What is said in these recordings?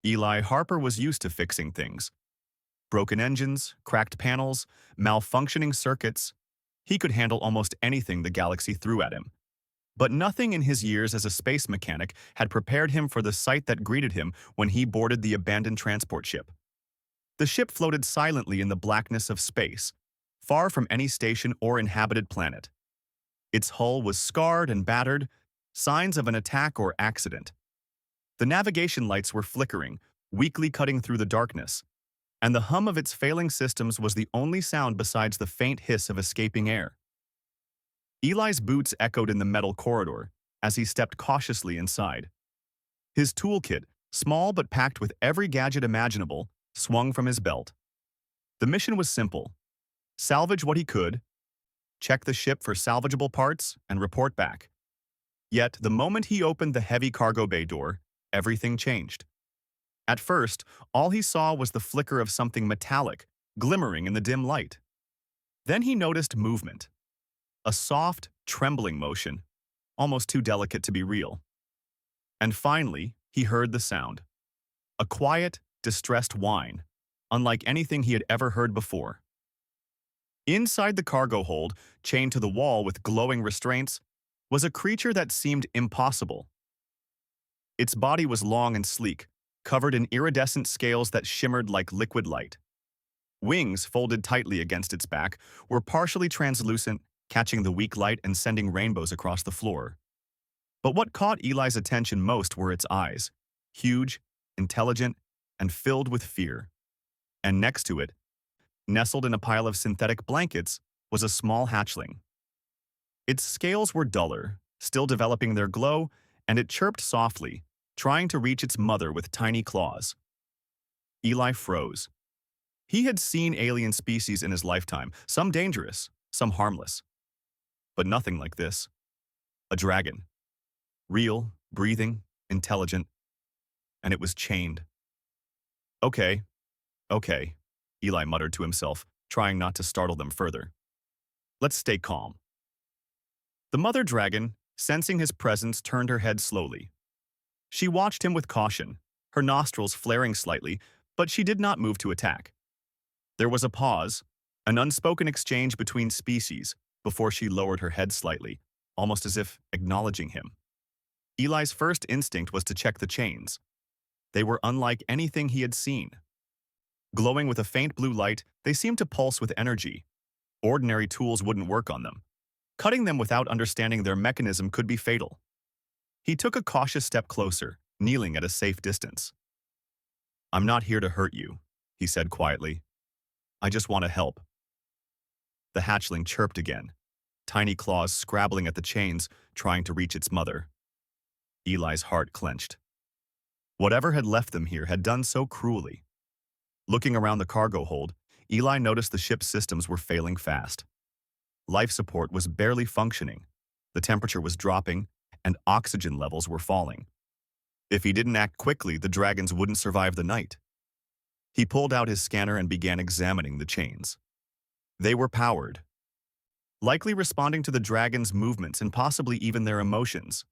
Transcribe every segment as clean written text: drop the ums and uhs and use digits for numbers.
Eli Harper was used to fixing things. Broken engines, cracked panels, malfunctioning circuits. He could handle almost anything the galaxy threw at him. But nothing in his years as a space mechanic had prepared him for the sight that greeted him when he boarded the abandoned transport ship. The ship floated silently in the blackness of space, far from any station or inhabited planet. Its hull was scarred and battered, signs of an attack or accident. The navigation lights were flickering, weakly cutting through the darkness, and the hum of its failing systems was the only sound besides the faint hiss of escaping air. Eli's boots echoed in the metal corridor as he stepped cautiously inside. His toolkit, small but packed with every gadget imaginable, swung from his belt. The mission was simple: salvage what he could, check the ship for salvageable parts, and report back. Yet, the moment he opened the heavy cargo bay door, everything changed. At first, all he saw was the flicker of something metallic, glimmering in the dim light. Then he noticed movement. A soft, trembling motion, almost too delicate to be real. And finally, he heard the sound. A quiet, distressed whine, unlike anything he had ever heard before. Inside the cargo hold, chained to the wall with glowing restraints, was a creature that seemed impossible. Its body was long and sleek, covered in iridescent scales that shimmered like liquid light. Wings, folded tightly against its back, were partially translucent, catching the weak light and sending rainbows across the floor. But what caught Eli's attention most were its eyes, huge, intelligent, and filled with fear. And next to it, nestled in a pile of synthetic blankets, was a small hatchling. Its scales were duller, still developing their glow, and it chirped softly, trying to reach its mother with tiny claws. Eli froze. He had seen alien species in his lifetime, some dangerous, some harmless. But nothing like this. A dragon. Real, breathing, intelligent, and it was chained. Okay, okay, Eli muttered to himself, trying not to startle them further. Let's stay calm. The mother dragon, sensing his presence, turned her head slowly. She watched him with caution, her nostrils flaring slightly, but she did not move to attack. There was a pause, an unspoken exchange between species, before she lowered her head slightly, almost as if acknowledging him. Eli's first instinct was to check the chains. They were unlike anything he had seen. Glowing with a faint blue light, they seemed to pulse with energy. Ordinary tools wouldn't work on them. Cutting them without understanding their mechanism could be fatal. He took a cautious step closer, kneeling at a safe distance. "I'm not here to hurt you," he said quietly. "I just want to help." The hatchling chirped again, tiny claws scrabbling at the chains, trying to reach its mother. Eli's heart clenched. Whatever had left them here had done so cruelly. Looking around the cargo hold, Eli noticed the ship's systems were failing fast. Life support was barely functioning, the temperature was dropping, and oxygen levels were falling. If he didn't act quickly, the dragons wouldn't survive the night. He pulled out his scanner and began examining the chains. They were powered, likely responding to the dragons' movements and possibly even their emotions.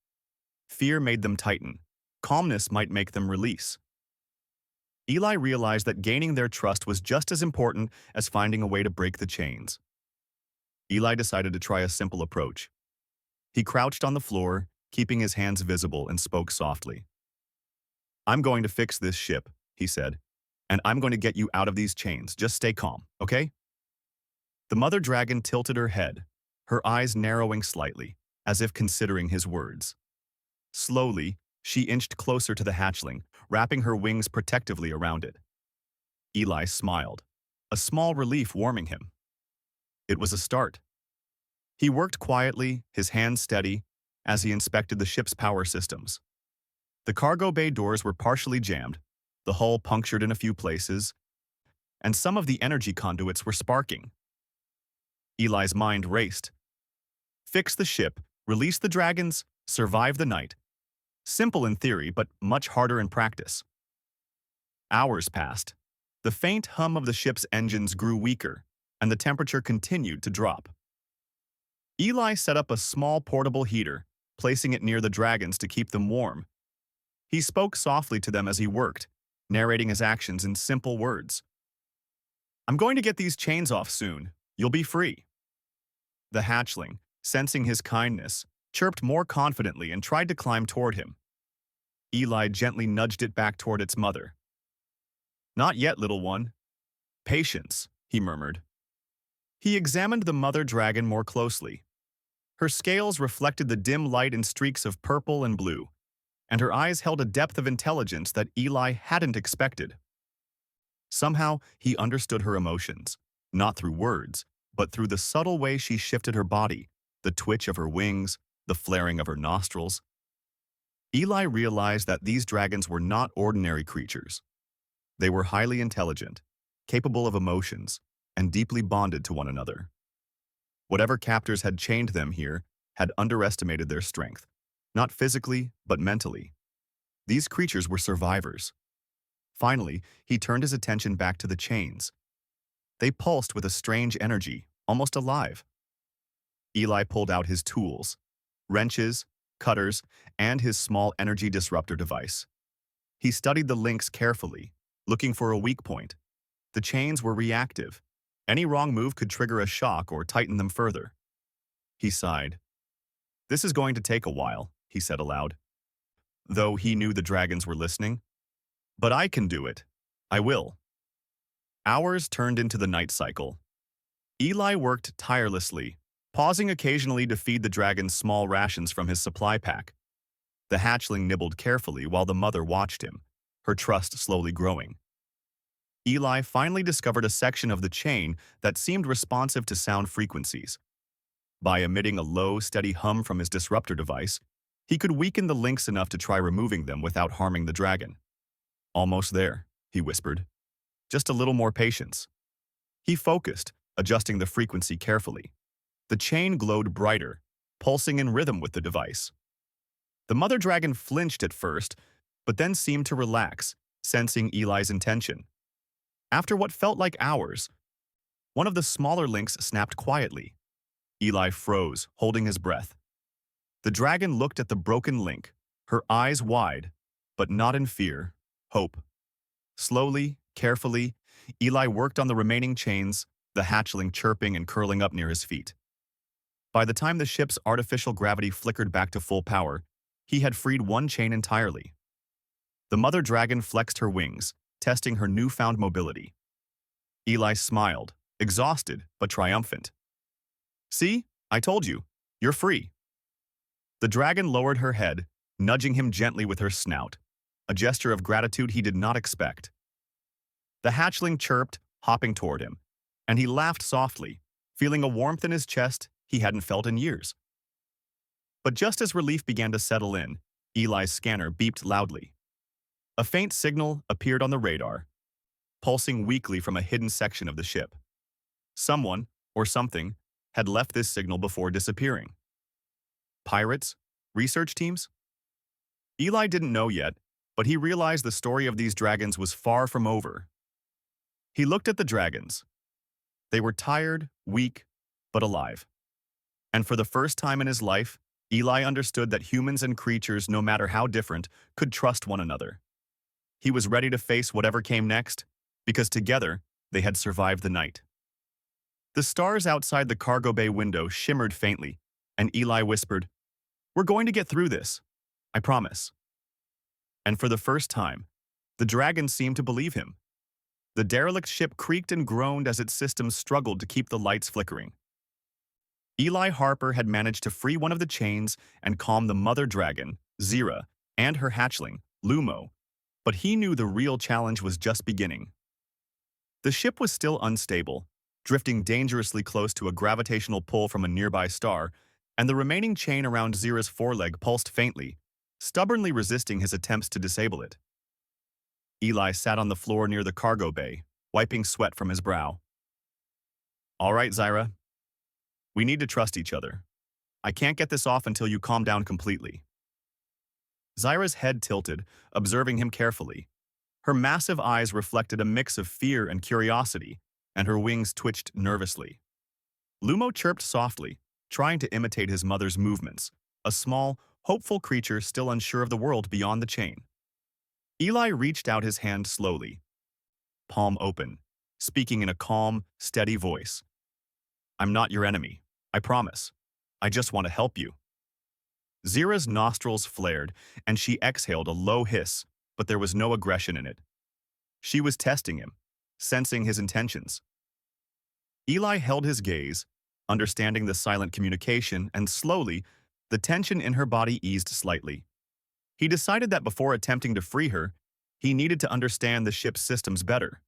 Fear made them tighten. Calmness might make them release. Eli realized that gaining their trust was just as important as finding a way to break the chains. Eli decided to try a simple approach. He crouched on the floor, keeping his hands visible, and spoke softly. "I'm going to fix this ship," he said, "and I'm going to get you out of these chains. Just stay calm, okay?" The mother dragon tilted her head, her eyes narrowing slightly, as if considering his words. Slowly, she inched closer to the hatchling, wrapping her wings protectively around it. Eli smiled, a small relief warming him. It was a start. He worked quietly, his hands steady, as he inspected the ship's power systems. The cargo bay doors were partially jammed, the hull punctured in a few places, and some of the energy conduits were sparking. Eli's mind raced. Fix the ship, release the dragons, survive the night. Simple in theory, but much harder in practice. Hours passed. The faint hum of the ship's engines grew weaker, and the temperature continued to drop. Eli set up a small portable heater, placing it near the dragons to keep them warm. He spoke softly to them as he worked, narrating his actions in simple words. "I'm going to get these chains off soon. You'll be free." The hatchling, sensing his kindness, chirped more confidently and tried to climb toward him. Eli gently nudged it back toward its mother. "Not yet, little one. Patience," he murmured. He examined the mother dragon more closely. Her scales reflected the dim light in streaks of purple and blue, and her eyes held a depth of intelligence that Eli hadn't expected. Somehow, he understood her emotions, not through words, but through the subtle way she shifted her body, the twitch of her wings, the flaring of her nostrils. Eli realized that these dragons were not ordinary creatures. They were highly intelligent, capable of emotions, and deeply bonded to one another. Whatever captors had chained them here had underestimated their strength, not physically, but mentally. These creatures were survivors. Finally, he turned his attention back to the chains. They pulsed with a strange energy, almost alive. Eli pulled out his tools, wrenches, cutters, and his small energy disruptor device. He studied the links carefully, looking for a weak point. The chains were reactive. Any wrong move could trigger a shock or tighten them further. He sighed. "This is going to take a while," he said aloud. Though he knew the dragons were listening. "But I can do it. I will." Hours turned into the night cycle. Eli worked tirelessly, pausing occasionally to feed the dragons small rations from his supply pack. The hatchling nibbled carefully while the mother watched him, her trust slowly growing. Eli finally discovered a section of the chain that seemed responsive to sound frequencies. By emitting a low, steady hum from his disruptor device, he could weaken the links enough to try removing them without harming the dragon. "Almost there," he whispered. "Just a little more patience." He focused, adjusting the frequency carefully. The chain glowed brighter, pulsing in rhythm with the device. The mother dragon flinched at first, but then seemed to relax, sensing Eli's intention. After what felt like hours, one of the smaller links snapped quietly. Eli froze, holding his breath. The dragon looked at the broken link, her eyes wide, but not in fear, hope. Slowly, carefully, Eli worked on the remaining chains, the hatchling chirping and curling up near his feet. By the time the ship's artificial gravity flickered back to full power, he had freed one chain entirely. The mother dragon flexed her wings, testing her newfound mobility. Eli smiled, exhausted but triumphant. "See, I told you, you're free." The dragon lowered her head, nudging him gently with her snout, a gesture of gratitude he did not expect. The hatchling chirped, hopping toward him, and he laughed softly, feeling a warmth in his chest he hadn't felt in years. But just as relief began to settle in, Eli's scanner beeped loudly. A faint signal appeared on the radar, pulsing weakly from a hidden section of the ship. Someone, or something, had left this signal before disappearing. Pirates? Research teams? Eli didn't know yet, but he realized the story of these dragons was far from over. He looked at the dragons. They were tired, weak, but alive. And for the first time in his life, Eli understood that humans and creatures, no matter how different, could trust one another. He was ready to face whatever came next, because together they had survived the night. The stars outside the cargo bay window shimmered faintly, and Eli whispered, "We're going to get through this. I promise." And for the first time, the dragon seemed to believe him. The derelict ship creaked and groaned as its systems struggled to keep the lights flickering. Eli Harper had managed to free one of the chains and calm the mother dragon, Zira, and her hatchling, Lumo, but he knew the real challenge was just beginning. The ship was still unstable, drifting dangerously close to a gravitational pull from a nearby star, and the remaining chain around Zira's foreleg pulsed faintly, stubbornly resisting his attempts to disable it. Eli sat on the floor near the cargo bay, wiping sweat from his brow. "All right, Zira. We need to trust each other. I can't get this off until you calm down completely." Zira's head tilted, observing him carefully. Her massive eyes reflected a mix of fear and curiosity, and her wings twitched nervously. Lumo chirped softly, trying to imitate his mother's movements, a small, hopeful creature still unsure of the world beyond the chain. Eli reached out his hand slowly, palm open, speaking in a calm, steady voice. I'm not your enemy, I promise. I just want to help you. Zira's nostrils flared, and she exhaled a low hiss, but there was no aggression in it. She was testing him, sensing his intentions. Eli held his gaze, understanding the silent communication, and slowly, the tension in her body eased slightly. He decided that before attempting to free her, he needed to understand the ship's systems better.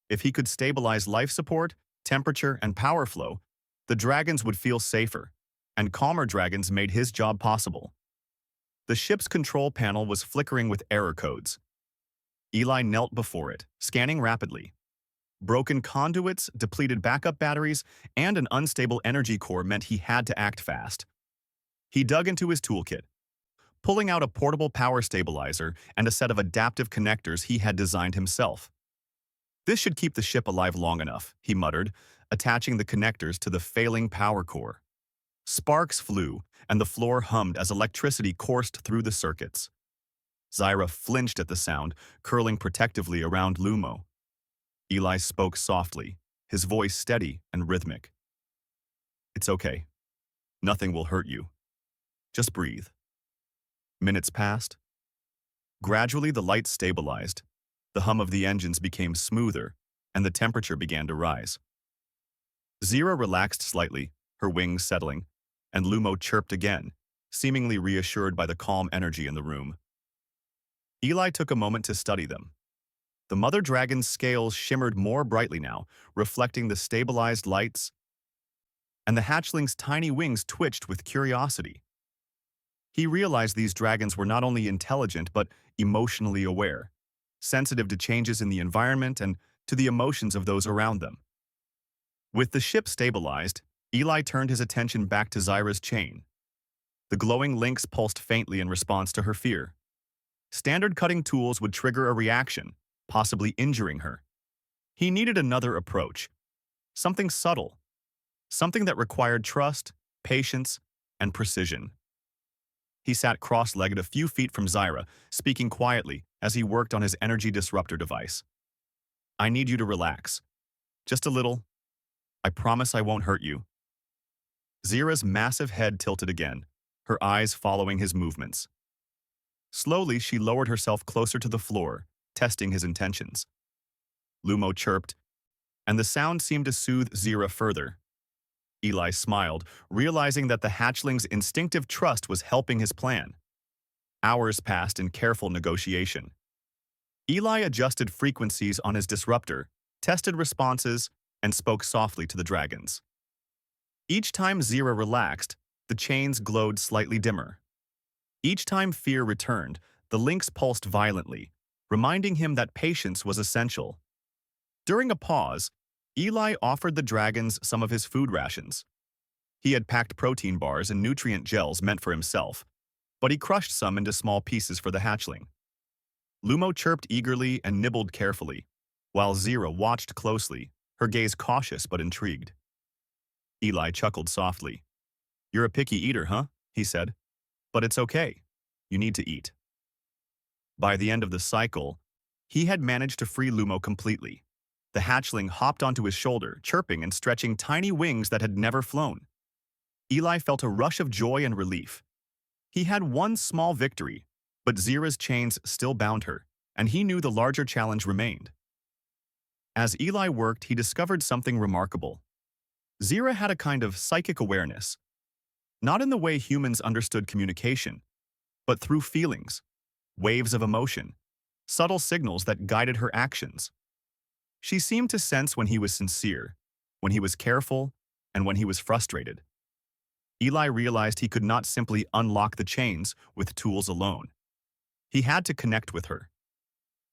If he could stabilize life support, temperature, and power flow, the dragons would feel safer, and calmer dragons made his job possible. The ship's control panel was flickering with error codes. Eli knelt before it, scanning rapidly. Broken conduits, depleted backup batteries, and an unstable energy core meant he had to act fast. He dug into his toolkit, pulling out a portable power stabilizer and a set of adaptive connectors he had designed himself. This should keep the ship alive long enough, he muttered, attaching the connectors to the failing power core. Sparks flew, and the floor hummed as electricity coursed through the circuits. Zira flinched at the sound, curling protectively around Lumo. Eli spoke softly, his voice steady and rhythmic. It's okay. Nothing will hurt you. Just breathe. Minutes passed. Gradually, the lights stabilized. The hum of the engines became smoother, and the temperature began to rise. Zira relaxed slightly, her wings settling, and Lumo chirped again, seemingly reassured by the calm energy in the room. Eli took a moment to study them. The mother dragon's scales shimmered more brightly now, reflecting the stabilized lights, and the hatchling's tiny wings twitched with curiosity. He realized these dragons were not only intelligent but emotionally aware, sensitive to changes in the environment and to the emotions of those around them. With the ship stabilized, Eli turned his attention back to Zira's chain. The glowing links pulsed faintly in response to her fear. Standard cutting tools would trigger a reaction, possibly injuring her. He needed another approach, something subtle, something that required trust, patience, and precision. He sat cross-legged a few feet from Zira, speaking quietly as he worked on his energy disruptor device. I need you to relax. Just a little. I promise I won't hurt you. Zira's massive head tilted again, her eyes following his movements. Slowly, she lowered herself closer to the floor, testing his intentions. Lumo chirped, and the sound seemed to soothe Zira further. Eli smiled, realizing that the hatchling's instinctive trust was helping his plan. Hours passed in careful negotiation. Eli adjusted frequencies on his disruptor, tested responses, and spoke softly to the dragons. Each time Zira relaxed, the chains glowed slightly dimmer. Each time fear returned, the links pulsed violently, reminding him that patience was essential. During a pause, Eli offered the dragons some of his food rations. He had packed protein bars and nutrient gels meant for himself, but he crushed some into small pieces for the hatchling. Lumo chirped eagerly and nibbled carefully, while Zira watched closely, her gaze cautious but intrigued. Eli chuckled softly. You're a picky eater, huh? He said. But it's okay. You need to eat. By the end of the cycle, he had managed to free Lumo completely. The hatchling hopped onto his shoulder, chirping and stretching tiny wings that had never flown. Eli felt a rush of joy and relief. He had one small victory, but Zira's chains still bound her, and he knew the larger challenge remained. As Eli worked, he discovered something remarkable. Zira had a kind of psychic awareness, not in the way humans understood communication, but through feelings, waves of emotion, subtle signals that guided her actions. She seemed to sense when he was sincere, when he was careful, and when he was frustrated. Eli realized he could not simply unlock the chains with tools alone. He had to connect with her.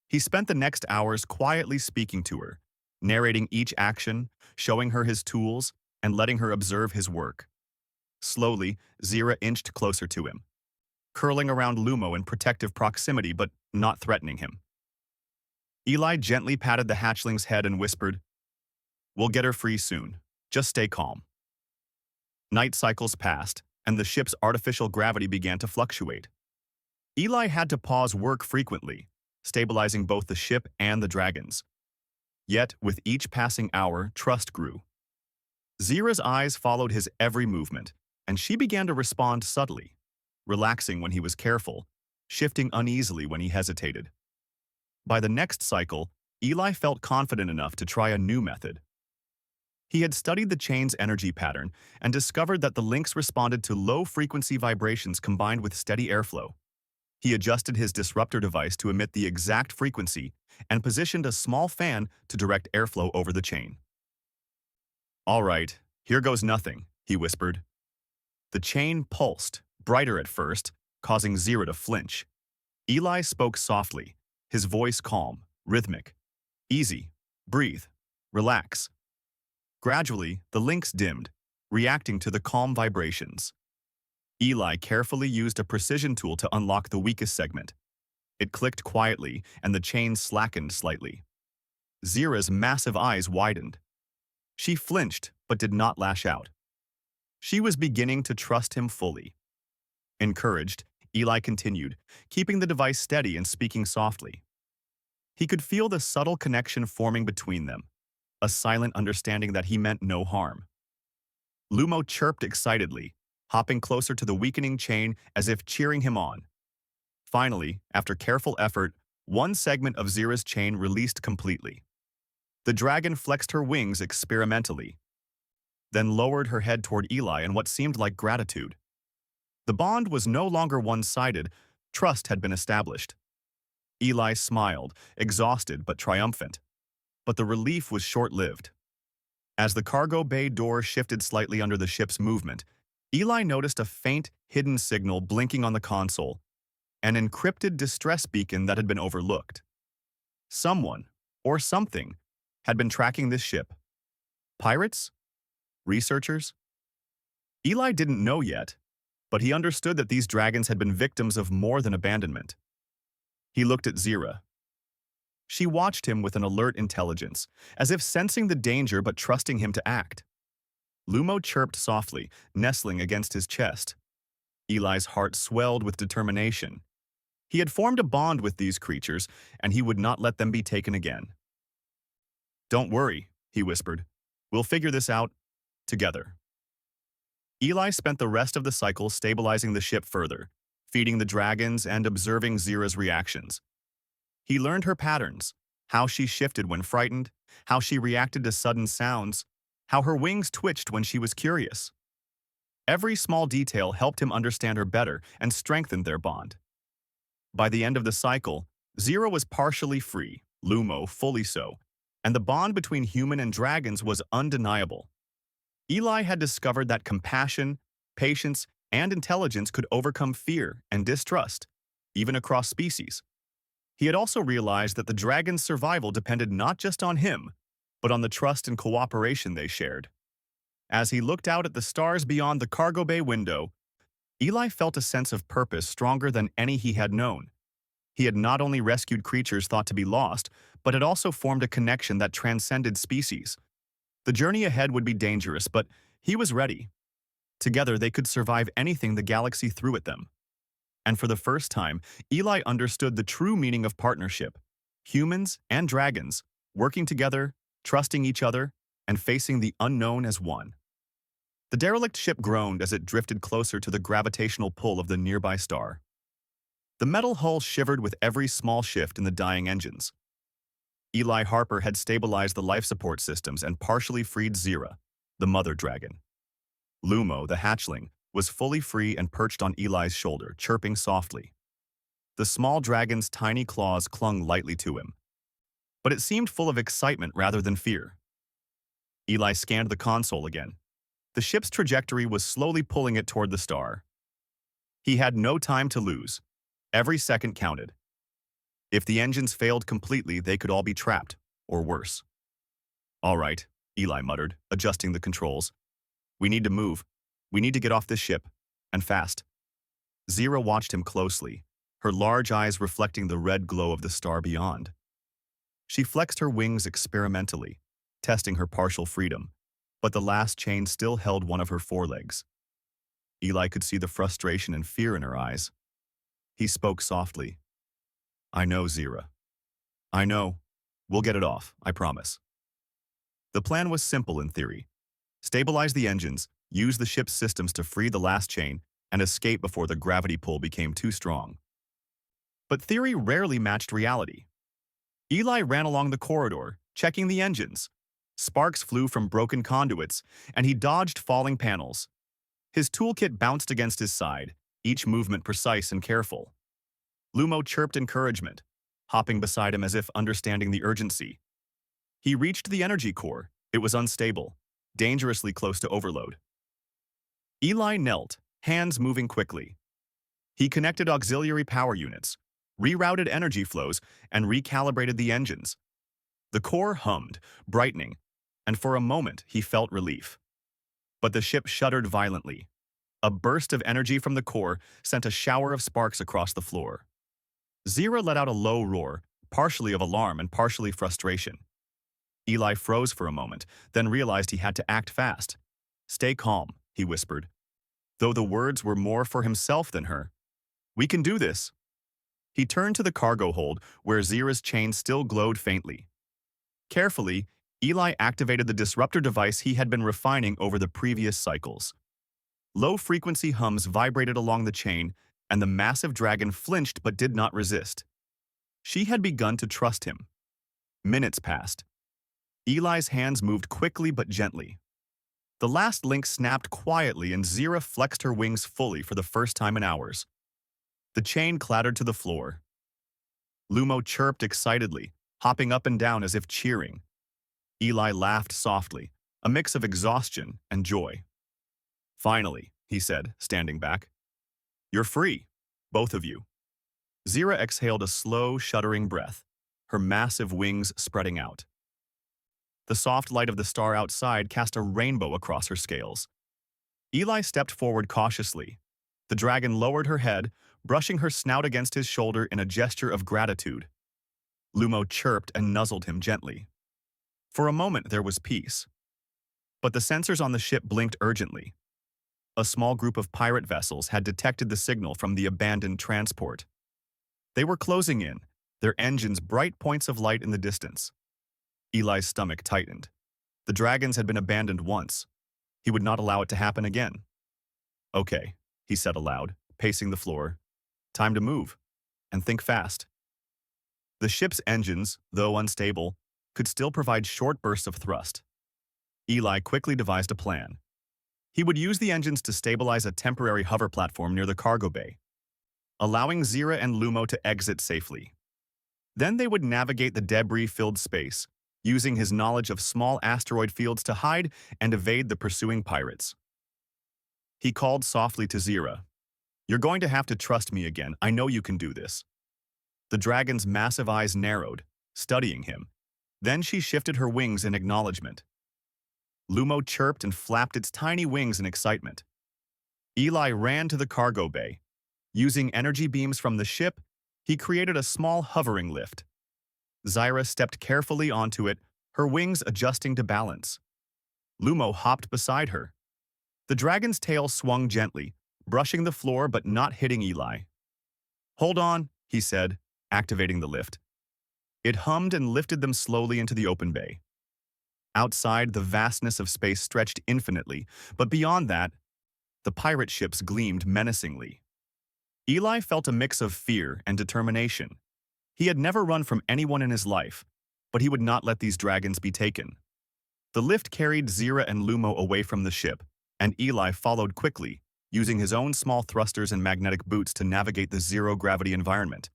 He spent the next hours quietly speaking to her, narrating each action, showing her his tools, and letting her observe his work. Slowly, Zira inched closer to him, curling around Lumo in protective proximity but not threatening him. Eli gently patted the hatchling's head and whispered, We'll get her free soon. Just stay calm. Night cycles passed, and the ship's artificial gravity began to fluctuate. Eli had to pause work frequently, stabilizing both the ship and the dragons. Yet, with each passing hour, trust grew. Zira's eyes followed his every movement, and she began to respond subtly, relaxing when he was careful, shifting uneasily when he hesitated. By the next cycle, Eli felt confident enough to try a new method. He had studied the chain's energy pattern and discovered that the links responded to low-frequency vibrations combined with steady airflow. He adjusted his disruptor device to emit the exact frequency and positioned a small fan to direct airflow over the chain. "All right, here goes nothing," he whispered. The chain pulsed, brighter at first, causing Zira to flinch. Eli spoke softly, his voice calm, rhythmic. "Easy. Breathe. Relax." Gradually, the links dimmed, reacting to the calm vibrations. Eli carefully used a precision tool to unlock the weakest segment. It clicked quietly, and the chain slackened slightly. Zira's massive eyes widened. She flinched, but did not lash out. She was beginning to trust him fully. Encouraged, Eli continued, keeping the device steady and speaking softly. He could feel the subtle connection forming between them, a silent understanding that he meant no harm. Lumo chirped excitedly, hopping closer to the weakening chain as if cheering him on. Finally, after careful effort, one segment of Zira's chain released completely. The dragon flexed her wings experimentally, then lowered her head toward Eli in what seemed like gratitude. The bond was no longer one-sided, trust had been established. Eli smiled, exhausted but triumphant. But the relief was short-lived. As the cargo bay door shifted slightly under the ship's movement, Eli noticed a faint, hidden signal blinking on the console, an encrypted distress beacon that had been overlooked. Someone, or something, had been tracking this ship. Pirates? Researchers? Eli didn't know yet, but he understood that these dragons had been victims of more than abandonment. He looked at Zira. She watched him with an alert intelligence, as if sensing the danger but trusting him to act. Lumo chirped softly, nestling against his chest. Eli's heart swelled with determination. He had formed a bond with these creatures, and he would not let them be taken again. "Don't worry," he whispered. "We'll figure this out together." Eli spent the rest of the cycle stabilizing the ship further, feeding the dragons and observing Zira's reactions. He learned her patterns, how she shifted when frightened, how she reacted to sudden sounds, how her wings twitched when she was curious. Every small detail helped him understand her better and strengthened their bond. By the end of the cycle, Zira was partially free, Lumo fully so, and the bond between human and dragons was undeniable. Eli had discovered that compassion, patience, and intelligence could overcome fear and distrust, even across species. He had also realized that the dragon's survival depended not just on him, but on the trust and cooperation they shared. As he looked out at the stars beyond the cargo bay window, Eli felt a sense of purpose stronger than any he had known. He had not only rescued creatures thought to be lost, but had also formed a connection that transcended species. The journey ahead would be dangerous, but he was ready. Together, they could survive anything the galaxy threw at them. And for the first time, Eli understood the true meaning of partnership. Humans and dragons, working together, trusting each other, and facing the unknown as one. The derelict ship groaned as it drifted closer to the gravitational pull of the nearby star. The metal hull shivered with every small shift in the dying engines. Eli Harper had stabilized the life support systems and partially freed Zira, the mother dragon. Lumo, the hatchling, was fully free and perched on Eli's shoulder, chirping softly. The small dragon's tiny claws clung lightly to him, but it seemed full of excitement rather than fear. Eli scanned the console again. The ship's trajectory was slowly pulling it toward the star. He had no time to lose. Every second counted. If the engines failed completely, they could all be trapped, or worse. "All right," Eli muttered, adjusting the controls. "We need to move. We need to get off this ship, and fast." Zira watched him closely, her large eyes reflecting the red glow of the star beyond. She flexed her wings experimentally, testing her partial freedom, but the last chain still held one of her forelegs. Eli could see the frustration and fear in her eyes. He spoke softly. "I know, Zira. I know. We'll get it off, I promise. The plan was simple in theory. Stabilize the engines, use the ship's systems to free the last chain, and escape before the gravity pull became too strong. But theory rarely matched reality. Eli ran along the corridor, checking the engines. Sparks flew from broken conduits, and he dodged falling panels. His toolkit bounced against his side, each movement precise and careful. Lumo chirped encouragement, hopping beside him as if understanding the urgency. He reached the energy core. It was unstable, dangerously close to overload. Eli knelt, hands moving quickly. He connected auxiliary power units, rerouted energy flows, and recalibrated the engines. The core hummed, brightening, and for a moment he felt relief. But the ship shuddered violently. A burst of energy from the core sent a shower of sparks across the floor. Zira let out a low roar, partially of alarm and partially frustration. Eli froze for a moment, then realized he had to act fast. "Stay calm," he whispered, though the words were more for himself than her. "We can do this." He turned to the cargo hold, where Zira's chain still glowed faintly. Carefully, Eli activated the disruptor device he had been refining over the previous cycles. Low-frequency hums vibrated along the chain, and the massive dragon flinched but did not resist. She had begun to trust him. Minutes passed. Eli's hands moved quickly but gently. The last link snapped quietly and Zira flexed her wings fully for the first time in hours. The chain clattered to the floor. Lumo chirped excitedly, hopping up and down as if cheering. Eli laughed softly, a mix of exhaustion and joy. "Finally," he said, standing back. "You're free, both of you." Zira exhaled a slow, shuddering breath, her massive wings spreading out. The soft light of the star outside cast a rainbow across her scales. Eli stepped forward cautiously. The dragon lowered her head, brushing her snout against his shoulder in a gesture of gratitude. Lumo chirped and nuzzled him gently. For a moment there was peace. But the sensors on the ship blinked urgently. A small group of pirate vessels had detected the signal from the abandoned transport. They were closing in, their engines bright points of light in the distance. Eli's stomach tightened. The dragons had been abandoned once. He would not allow it to happen again. "Okay," he said aloud, pacing the floor. "Time to move, and think fast." The ship's engines, though unstable, could still provide short bursts of thrust. Eli quickly devised a plan. He would use the engines to stabilize a temporary hover platform near the cargo bay, allowing Zira and Lumo to exit safely. Then they would navigate the debris-filled space, using his knowledge of small asteroid fields to hide and evade the pursuing pirates. He called softly to Zira. "You're going to have to trust me again. I know you can do this." The dragon's massive eyes narrowed, studying him. Then she shifted her wings in acknowledgement. Lumo chirped and flapped its tiny wings in excitement. Eli ran to the cargo bay. Using energy beams from the ship, he created a small hovering lift. Zira stepped carefully onto it, her wings adjusting to balance. Lumo hopped beside her. The dragon's tail swung gently, brushing the floor but not hitting Eli. "Hold on," he said, activating the lift. It hummed and lifted them slowly into the open bay. Outside, the vastness of space stretched infinitely, but beyond that, the pirate ships gleamed menacingly. Eli felt a mix of fear and determination. He had never run from anyone in his life, but he would not let these dragons be taken. The lift carried Zira and Lumo away from the ship, and Eli followed quickly, using his own small thrusters and magnetic boots to navigate the zero-gravity environment.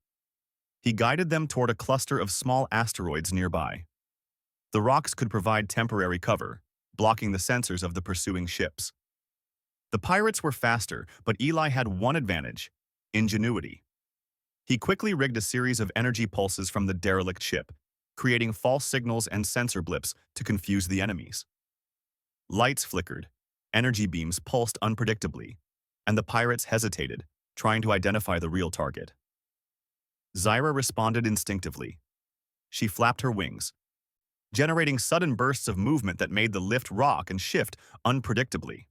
He guided them toward a cluster of small asteroids nearby. The rocks could provide temporary cover, blocking the sensors of the pursuing ships. The pirates were faster, but Eli had one advantage: ingenuity. He quickly rigged a series of energy pulses from the derelict ship, creating false signals and sensor blips to confuse the enemies. Lights flickered, energy beams pulsed unpredictably, and the pirates hesitated, trying to identify the real target. Zira responded instinctively. She flapped her wings, generating sudden bursts of movement that made the lift rock and shift unpredictably.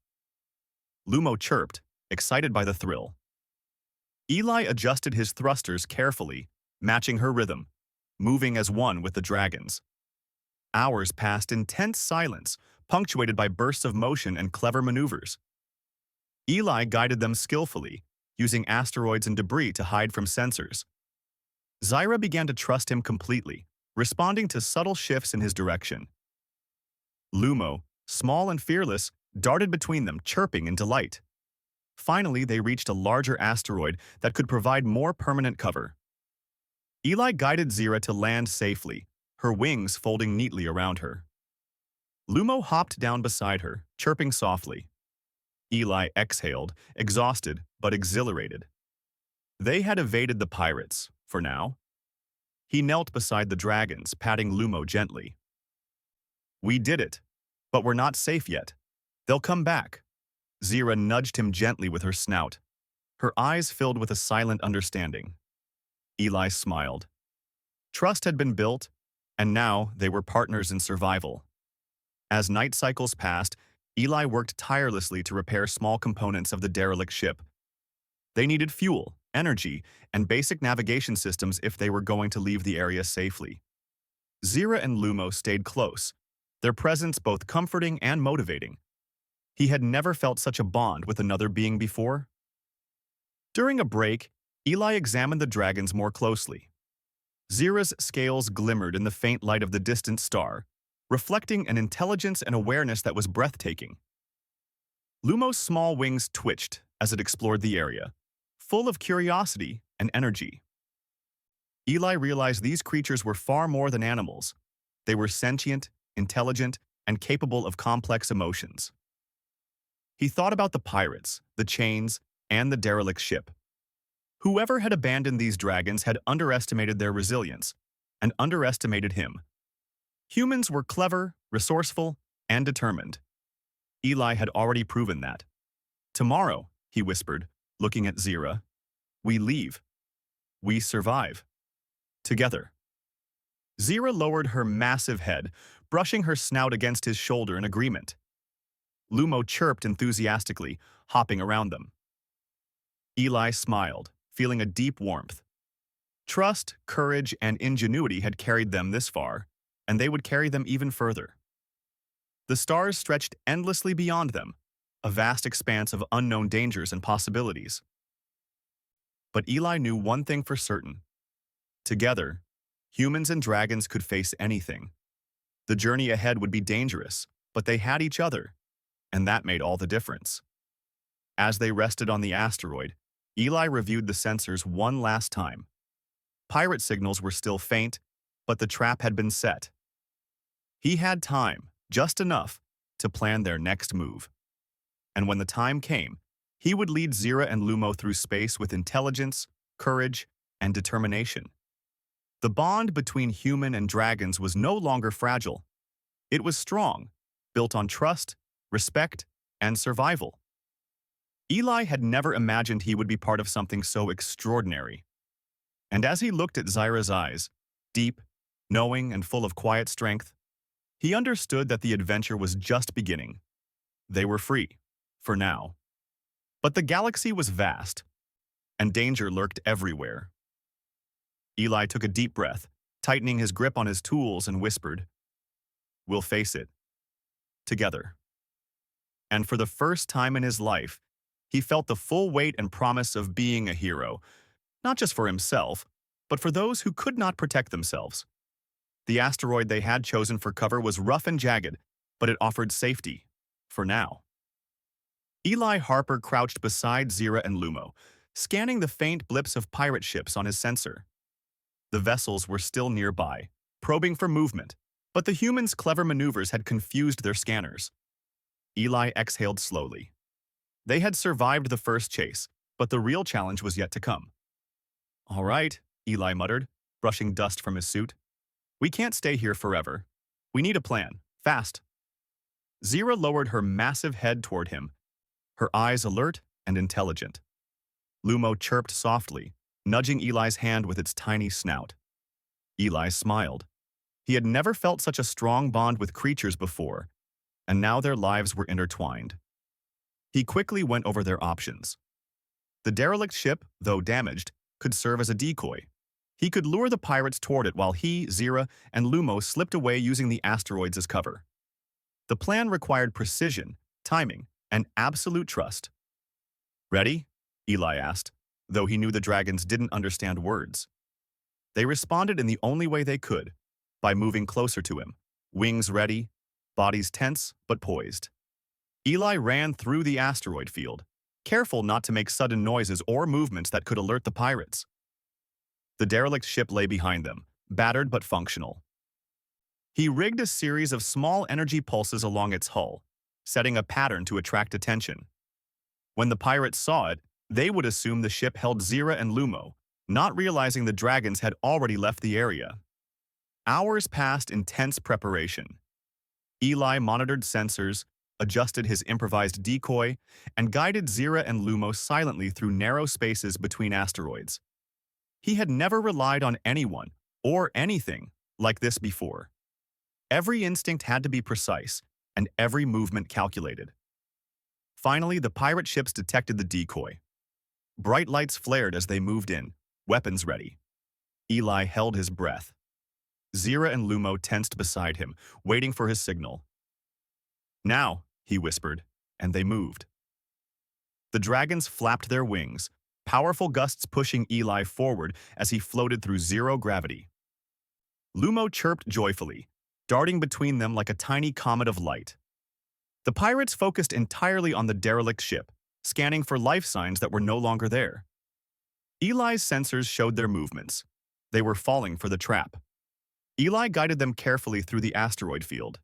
Lumo chirped, excited by the thrill. Eli adjusted his thrusters carefully, matching her rhythm. moving as one with the dragons. Hours passed in tense silence, punctuated by bursts of motion and clever maneuvers. Eli guided them skillfully, using asteroids and debris to hide from sensors. Zyra began to trust him completely, responding to subtle shifts in his direction. Lumo, small and fearless, darted between them, chirping in delight. Finally, they reached a larger asteroid that could provide more permanent cover. Eli guided Zyra to land safely, her wings folding neatly around her. Lumo hopped down beside her, chirping softly. Eli exhaled, exhausted but exhilarated. They had evaded the pirates, for now. He knelt beside the dragons, patting Lumo gently. "We did it, but we're not safe yet. They'll come back." Zyra nudged him gently with her snout, her eyes filled with a silent understanding. Eli smiled. Trust had been built, and now they were partners in survival. As night cycles passed, Eli worked tirelessly to repair small components of the derelict ship. They needed fuel, energy, and basic navigation systems if they were going to leave the area safely. Zyra and Lumo stayed close, their presence both comforting and motivating. He had never felt such a bond with another being before. During a break, Eli examined the dragons more closely. Zyra's scales glimmered in the faint light of the distant star, reflecting an intelligence and awareness that was breathtaking. Lumo's small wings twitched as it explored the area, full of curiosity and energy. Eli realized these creatures were far more than animals. They were sentient, intelligent, and capable of complex emotions. He thought about the pirates, the chains, and the derelict ship. Whoever had abandoned these dragons had underestimated their resilience, and underestimated him. Humans were clever, resourceful, and determined. Eli had already proven that. "Tomorrow," he whispered, looking at Zyra, "we leave. We survive. Together." Zyra lowered her massive head, brushing her snout against his shoulder in agreement. Lumo chirped enthusiastically, hopping around them. Eli smiled, feeling a deep warmth. Trust, courage, and ingenuity had carried them this far, and they would carry them even further. The stars stretched endlessly beyond them, a vast expanse of unknown dangers and possibilities. But Eli knew one thing for certain. Together, humans and dragons could face anything. The journey ahead would be dangerous, but they had each other, and that made all the difference. As they rested on the asteroid, Eli reviewed the sensors one last time. Pirate signals were still faint, but the trap had been set. He had time, just enough, to plan their next move. And when the time came, he would lead Zyra and Lumo through space with intelligence, courage, and determination. The bond between human and dragons was no longer fragile. It was strong, built on trust, respect, and survival. Eli had never imagined he would be part of something so extraordinary. And as he looked at Zyra's eyes, deep, knowing, and full of quiet strength, he understood that the adventure was just beginning. They were free, for now. But the galaxy was vast, and danger lurked everywhere. Eli took a deep breath, tightening his grip on his tools, and whispered, "We'll face it. Together." And for the first time in his life, he felt the full weight and promise of being a hero, not just for himself, but for those who could not protect themselves. The asteroid they had chosen for cover was rough and jagged, but it offered safety, for now. Eli Harper crouched beside Zyra and Lumo, scanning the faint blips of pirate ships on his sensor. The vessels were still nearby, probing for movement, but the humans' clever maneuvers had confused their scanners. Eli exhaled slowly. They had survived the first chase, but the real challenge was yet to come. "All right," Eli muttered, brushing dust from his suit. "We can't stay here forever. We need a plan, fast." Zyra lowered her massive head toward him, her eyes alert and intelligent. Lumo chirped softly, nudging Eli's hand with its tiny snout. Eli smiled. He had never felt such a strong bond with creatures before, and now their lives were intertwined. He quickly went over their options. The derelict ship, though damaged, could serve as a decoy. He could lure the pirates toward it while he, Zira, and Lumo slipped away using the asteroids as cover. The plan required precision, timing, and absolute trust. "Ready?" Eli asked, though he knew the dragons didn't understand words. They responded in the only way they could, by moving closer to him, wings ready, bodies tense but poised. Eli ran through the asteroid field, careful not to make sudden noises or movements that could alert the pirates. The derelict ship lay behind them, battered but functional. He rigged a series of small energy pulses along its hull, setting a pattern to attract attention. When the pirates saw it, they would assume the ship held Zira and Lumo, not realizing the dragons had already left the area. Hours passed in tense preparation. Eli monitored sensors, adjusted his improvised decoy, and guided Zira and Lumo silently through narrow spaces between asteroids. He had never relied on anyone, or anything, like this before. Every instinct had to be precise, and every movement calculated. Finally, the pirate ships detected the decoy. Bright lights flared as they moved in, weapons ready. Eli held his breath. Zira and Lumo tensed beside him, waiting for his signal. "Now," he whispered, and they moved. The dragons flapped their wings, powerful gusts pushing Eli forward as he floated through zero gravity. Lumo chirped joyfully, darting between them like a tiny comet of light. The pirates focused entirely on the derelict ship, scanning for life signs that were no longer there. Eli's sensors showed their movements. They were falling for the trap. Eli guided them carefully through the asteroid field.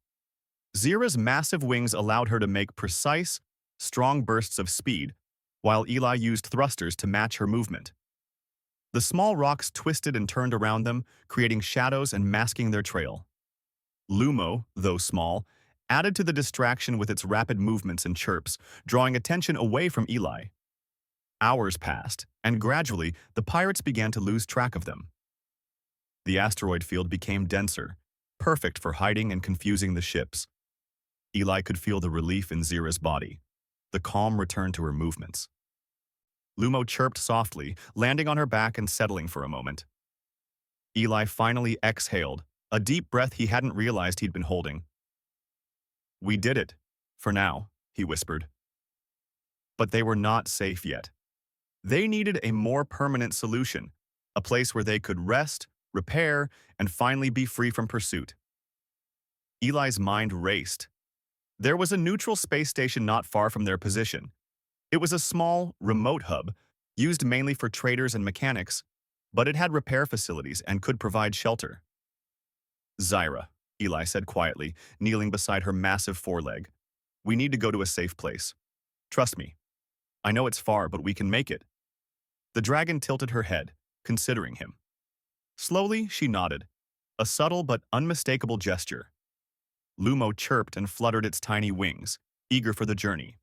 Zira's massive wings allowed her to make precise, strong bursts of speed, while Eli used thrusters to match her movement. The small rocks twisted and turned around them, creating shadows and masking their trail. Lumo, though small, added to the distraction with its rapid movements and chirps, drawing attention away from Eli. Hours passed, and gradually, the pirates began to lose track of them. The asteroid field became denser, perfect for hiding and confusing the ships. Eli could feel the relief in Zira's body. The calm returned to her movements. Lumo chirped softly, landing on her back and settling for a moment. Eli finally exhaled, a deep breath he hadn't realized he'd been holding. "We did it, for now," he whispered. But they were not safe yet. They needed a more permanent solution, a place where they could rest, repair, and finally be free from pursuit. Eli's mind raced. There was a neutral space station not far from their position. It was a small, remote hub, used mainly for traders and mechanics, but it had repair facilities and could provide shelter. "Zira," Eli said quietly, kneeling beside her massive foreleg. "We need to go to a safe place. Trust me. I know it's far, but we can make it." The dragon tilted her head, considering him. Slowly, she nodded, a subtle but unmistakable gesture. Lumo chirped and fluttered its tiny wings, eager for the journey.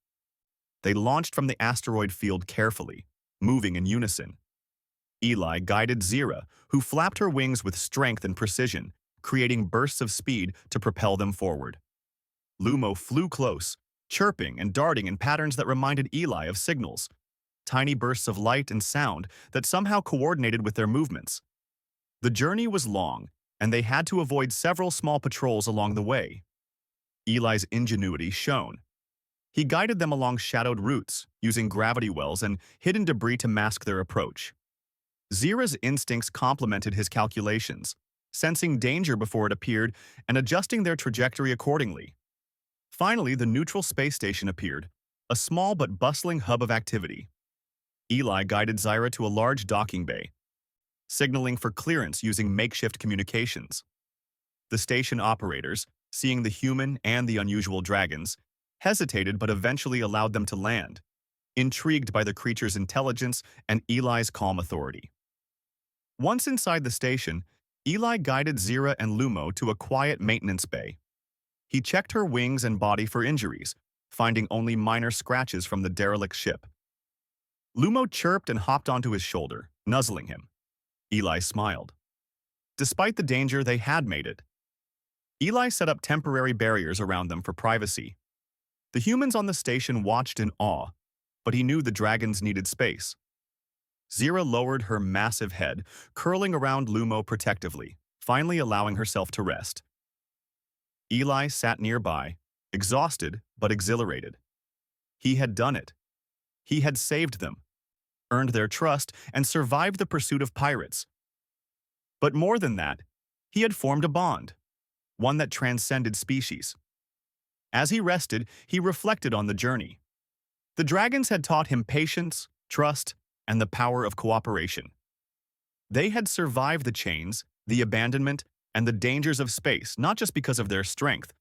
They launched from the asteroid field carefully, moving in unison. Eli guided Zira, who flapped her wings with strength and precision, creating bursts of speed to propel them forward. Lumo flew close, chirping and darting in patterns that reminded Eli of signals, tiny bursts of light and sound that somehow coordinated with their movements. The journey was long, and they had to avoid several small patrols along the way. Eli's ingenuity shone. He guided them along shadowed routes, using gravity wells and hidden debris to mask their approach. Zira's instincts complemented his calculations, sensing danger before it appeared and adjusting their trajectory accordingly. Finally, the neutral space station appeared, a small but bustling hub of activity. Eli guided Zira to a large docking bay, signaling for clearance using makeshift communications. The station operators, seeing the Humyn and the unusual dragons, hesitated but eventually allowed them to land, intrigued by the creature's intelligence and Eli's calm authority. Once inside the station, Eli guided Zira and Lumo to a quiet maintenance bay. He checked her wings and body for injuries, finding only minor scratches from the derelict ship. Lumo chirped and hopped onto his shoulder, nuzzling him. Eli smiled. Despite the danger, they had made it. Eli set up temporary barriers around them for privacy. The humans on the station watched in awe, but he knew the dragons needed space. Zira lowered her massive head, curling around Lumo protectively, finally allowing herself to rest. Eli sat nearby, exhausted but exhilarated. He had done it. He had saved them, earned their trust, and survived the pursuit of pirates. But more than that, he had formed a bond, one that transcended species. As he rested, he reflected on the journey. The dragons had taught him patience, trust, and the power of cooperation. They had survived the chains, the abandonment, and the dangers of space, not just because of their strength,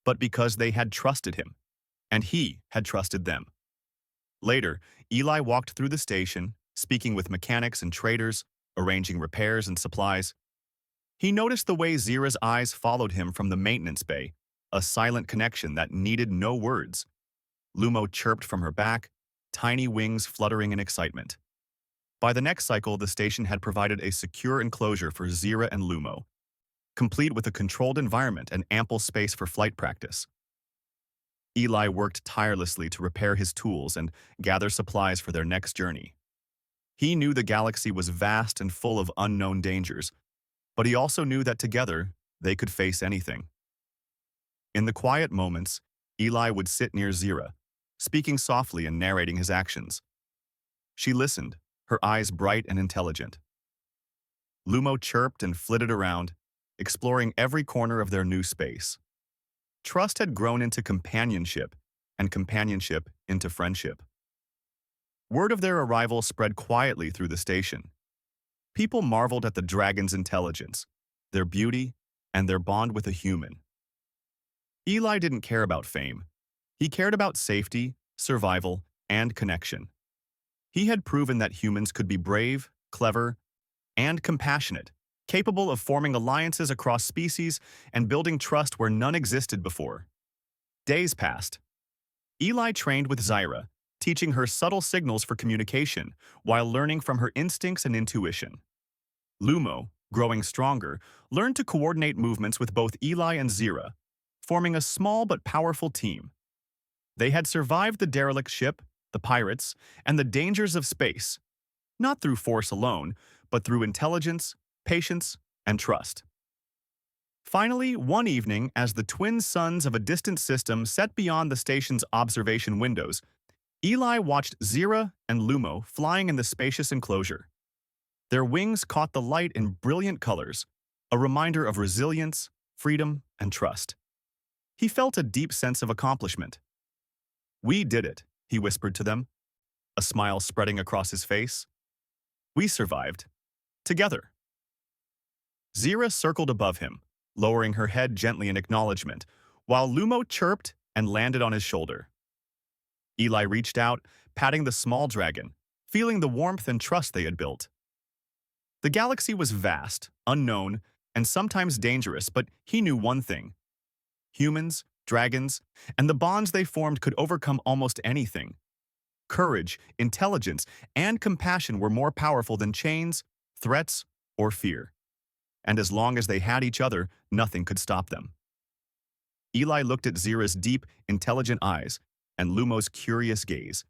but because they had trusted him, and he had trusted them. Later, Eli walked through the station, speaking with mechanics and traders, arranging repairs and supplies. He noticed the way Zira's eyes followed him from the maintenance bay, a silent connection that needed no words. Lumo chirped from her back, tiny wings fluttering in excitement. By the next cycle, the station had provided a secure enclosure for Zira and Lumo, complete with a controlled environment and ample space for flight practice. Eli worked tirelessly to repair his tools and gather supplies for their next journey. He knew the galaxy was vast and full of unknown dangers, but he also knew that together they could face anything. In the quiet moments, Eli would sit near Zira, speaking softly and narrating his actions. She listened, her eyes bright and intelligent. Lumo chirped and flitted around, exploring every corner of their new space. Trust had grown into companionship, and companionship into friendship. Word of their arrival spread quietly through the station. People marveled at the dragon's intelligence, their beauty, and their bond with a human. Eli didn't care about fame. He cared about safety, survival, and connection. He had proven that humans could be brave, clever, and compassionate, capable of forming alliances across species and building trust where none existed before. Days passed. Eli trained with Zira, teaching her subtle signals for communication while learning from her instincts and intuition. Lumo, growing stronger, learned to coordinate movements with both Eli and Zira, forming a small but powerful team. They had survived the derelict ship, the pirates, and the dangers of space, not through force alone, but through intelligence, patience, and trust. Finally, one evening, as the twin suns of a distant system set beyond the station's observation windows, Eli watched Zira and Lumo flying in the spacious enclosure. Their wings caught the light in brilliant colors, a reminder of resilience, freedom, and trust. He felt a deep sense of accomplishment. "We did it," he whispered to them, a smile spreading across his face. "We survived. Together." Zira circled above him, lowering her head gently in acknowledgement, while Lumo chirped and landed on his shoulder. Eli reached out, patting the small dragon, feeling the warmth and trust they had built. The galaxy was vast, unknown, and sometimes dangerous, but he knew one thing. Humans, dragons, and the bonds they formed could overcome almost anything. Courage, intelligence, and compassion were more powerful than chains, threats, or fear. And as long as they had each other, nothing could stop them. Eli looked at Zira's deep, intelligent eyes and Lumo's curious gaze.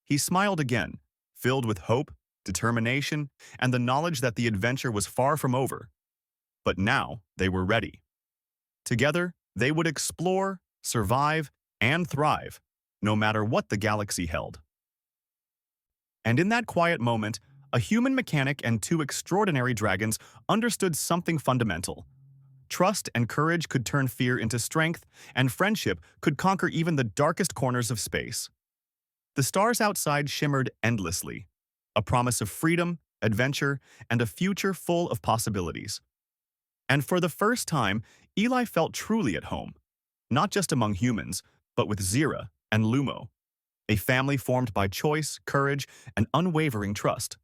He smiled again, filled with hope, determination, and the knowledge that the adventure was far from over. But now they were ready. Together, they would explore, survive, and thrive, no matter what the galaxy held. And in that quiet moment, a human mechanic and two extraordinary dragons understood something fundamental. Trust and courage could turn fear into strength, and friendship could conquer even the darkest corners of space. The stars outside shimmered endlessly, a promise of freedom, adventure, and a future full of possibilities. And for the first time, Eli felt truly at home, not just among humans, but with Zira and Lumo, a family formed by choice, courage, and unwavering trust.